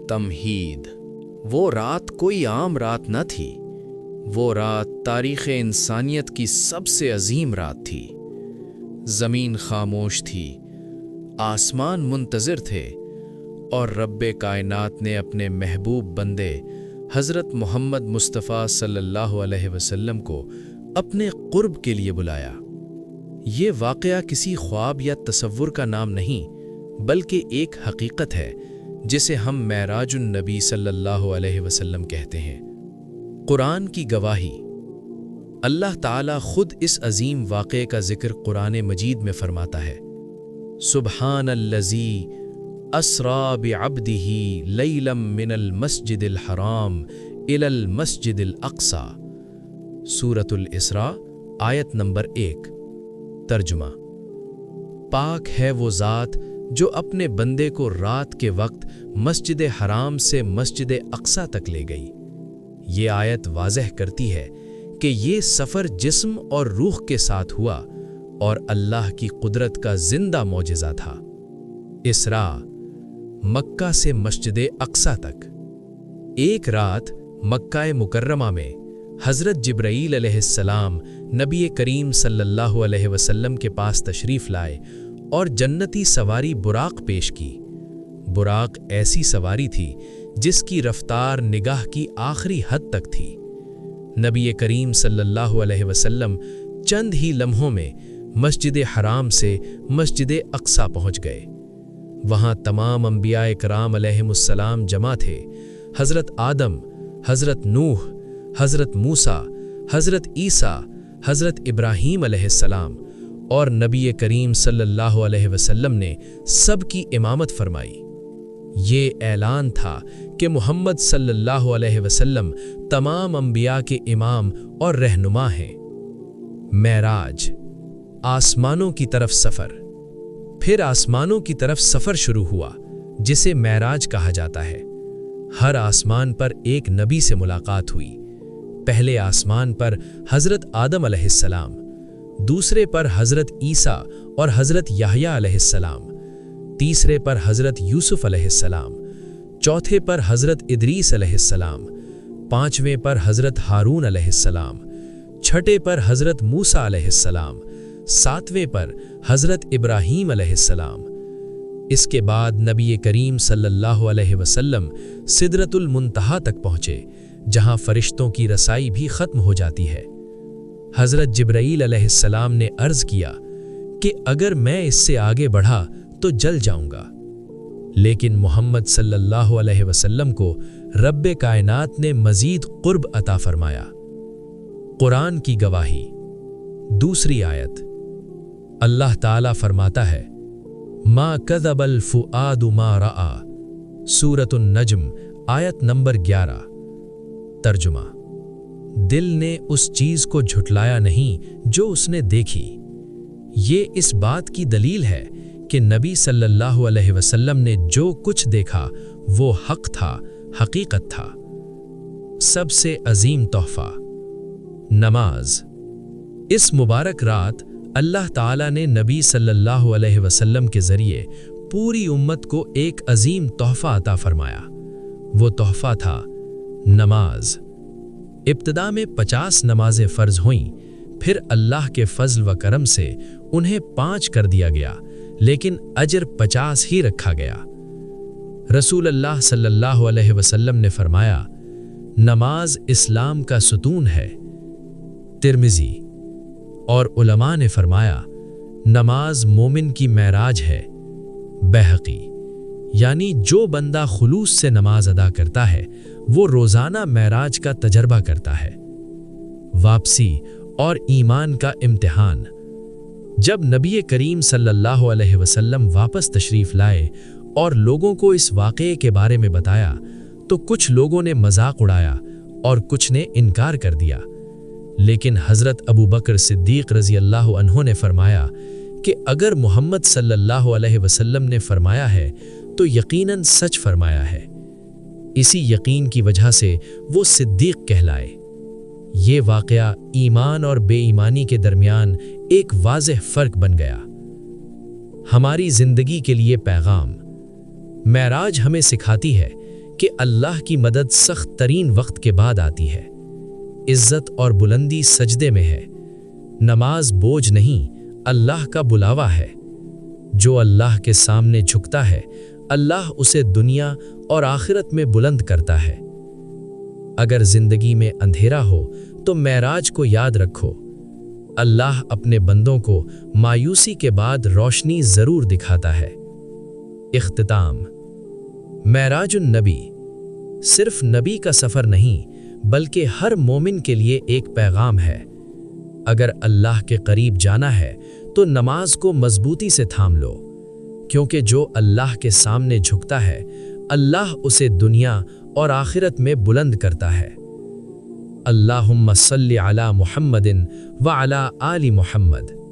तमहीद। वो रात कोई आम रात न थी, वो रात तारीख़ इंसानियत की सबसे अजीम रात थी। ज़मीन खामोश थी, आसमान मुंतज़िर थे और रब्बे कायनात ने अपने महबूब बंदे हज़रत मोहम्मद मुस्तफ़ा सल्लल्लाहु अलैहि वसल्लम को अपने क़ुर्ब के लिए बुलाया। ये वाक़या किसी ख्वाब या तसव्वुर का नाम नहीं, बल्कि एक हकीकत है जिसे हम मेराजुन नबी सल्लल्लाहु अलैहि वसल्लम कहते हैं। कुरान की गवाही। अल्लाह ताला खुद इस अजीम वाक़े का जिक्र कुरान मजीद में फरमाता है, सुब्हानल्लज़ी अस्रा बिअब्दिही लैलम मिनल मस्जिदिल हराम इलल मस्जिदिल अक़सा। सूरतुल इसरा आयत नंबर 1। तर्जुमा। पाक है वो ज़ात जो अपने बंदे को रात के वक्त मस्जिद हराम से मस्जिद अक़सा तक ले गई। ये आयत वाज़ह करती है कि ये सफ़र जिस्म और रूह के साथ हुआ और अल्लाह की कुदरत का जिंदा मौजिज़ा था। इसरा, मक्का से मस्जिद अक़सा तक। एक रात मक्का मुकर्रमा में हज़रत जिब्राईल अलैहिस्सलाम नबी करीम सल्लल्लाहु अलैहि वसल्लम के पास तशरीफ़ लाए और जन्नती सवारी बुराक पेश की। बुराक ऐसी सवारी थी जिसकी रफ्तार निगाह की आखिरी हद तक थी। नबी करीम सल्लल्लाहु अलैहि वसल्लम चंद ही लम्हों में मस्जिद हराम से मस्जिद अक़सा पहुँच गए। वहाँ तमाम अंबिया इकराम अलैहिमुस्सलाम जमा थे। हज़रत आदम, हज़रत नूह, हज़रत मूसा, हज़रत ईसा, हज़रत इब्राहीम अलैहिस्सलाम और नबी करीम सल्लल्लाहु अलैहि वसल्लम ने सबकी इमामत फरमाई। ये ऐलान था कि मोहम्मद सल्लल्लाहु अलैहि वसल्लम तमाम अंबिया के इमाम और रहनुमा हैं। मेराज, आसमानों की तरफ सफ़र। फिर आसमानों की तरफ सफ़र शुरू हुआ, जिसे मेराज कहा जाता है। हर आसमान पर एक नबी से मुलाकात हुई। पहले आसमान पर हज़रत आदम अलैहिस्सलाम, दूसरे पर हज़रत ईसा और हज़रत याहया अलैहिस्सलाम, तीसरे पर हज़रत यूसुफ अलैहिस्सलाम, चौथे पर हज़रत इदरीस अलैहिस्सलाम, पांचवें पर हज़रत हारून अलैहिस्सलाम, छठे पर हज़रत मूसा अलैहिस्सलाम, सातवें पर हज़रत इब्राहीम अलैहिस्सलाम। इसके बाद नबी करीम सल्लल्लाहु अलैहि वसल्लम सिदरतुल मुंतहा तक पहुँचे, जहाँ फरिश्तों की रसाई भी ख़त्म हो जाती है। हज़रत जिब्राईल अलैहिस्सलाम ने अर्ज़ किया कि अगर मैं इससे आगे बढ़ा तो जल जाऊंगा, लेकिन मोहम्मद सल्लल्लाहु अलैहि वसल्लम को रब्बे कायनात ने मज़ीद क़ुर्ब अता फरमाया। कुरान की गवाही। दूसरी आयत। अल्लाह ताला फरमाता है, मा कज़बल फुआदु मा रआ। सूरतुन नज्म आयत नंबर 11। तर्जुमा। दिल ने उस चीज को झुटलाया नहीं जो उसने देखी। ये इस बात की दलील है कि नबी सल्लल्लाहु अलैहि वसल्लम ने जो कुछ देखा वो हक था, हकीकत था। सबसे अजीम तोहफा। नमाज। इस मुबारक रात अल्लाह ताला ने नबी सल्लल्लाहु अलैहि वसल्लम के ज़रिए पूरी उम्मत को एक अजीम तोहफा अता फरमाया। वो तोहफा था नमाज। इब्तिदा में 50 नमाजें फ़र्ज हुईं, फिर अल्लाह के फज़ल व करम से उन्हें 5 कर दिया गया, लेकिन अजर 50 ही रखा गया। रसूल अल्लाह सल्लल्लाहु अलैहि वसल्लम ने फरमाया, नमाज इस्लाम का सुतून है। तिर्मिज़ी। और उलमा ने फरमाया, नमाज मोमिन की मेराज है। बैहक़ी। यानी जो बंदा खुलूस से नमाज अदा करता है वो रोज़ाना मेराज का तजर्बा करता है। वापसी और ईमान का इम्तिहान। जब नबी करीम सल्लल्लाहु अलैहि वसल्लम वापस तशरीफ़ लाए और लोगों को इस वाक़े के बारे में बताया तो कुछ लोगों ने मजाक उड़ाया और कुछ ने इनकार कर दिया, लेकिन हज़रत अबू बकर सिद्दीक़ रज़ी अल्लाहु अन्हु ने फरमाया कि अगर मोहम्मद सल्लल्लाहु अलैहि वसल्लम ने फरमाया है तो यकीनन सच फरमाया है। इसी यकीन की वजह से वो सिद्दीक़ कहलाए। ये वाक़या ईमान और बेईमानी के दरमियान एक वाज़ेह फ़र्क बन गया। हमारी ज़िंदगी के लिए पैगाम। मेराज हमें सिखाती है کہ اللہ کی مدد سخت ترین وقت کے بعد آتی ہے۔ عزت اور بلندی سجدے میں ہے۔ نماز بوجھ نہیں، اللہ کا بلاوا ہے۔ جو اللہ کے سامنے جھکتا ہے، اللہ اسے دنیا اور آخرت میں بلند کرتا ہے۔ اگر زندگی میں اندھیرا ہو تو معراج کو یاد رکھو۔ اللہ اپنے بندوں کو مایوسی کے بعد روشنی ضرور دکھاتا ہے۔ اختتام۔ معراج النبی صرف نبی کا سفر نہیں بلکہ ہر مومن کے لیے ایک پیغام ہے۔ اگر اللہ کے قریب جانا ہے تو نماز کو مضبوطی سے تھام لو، کیونکہ جو اللہ کے سامنے جھکتا ہے اللہ اسے دنیا اور آخرت میں بلند کرتا ہے۔ اللہم صلی علی محمد وعلی آل محمد۔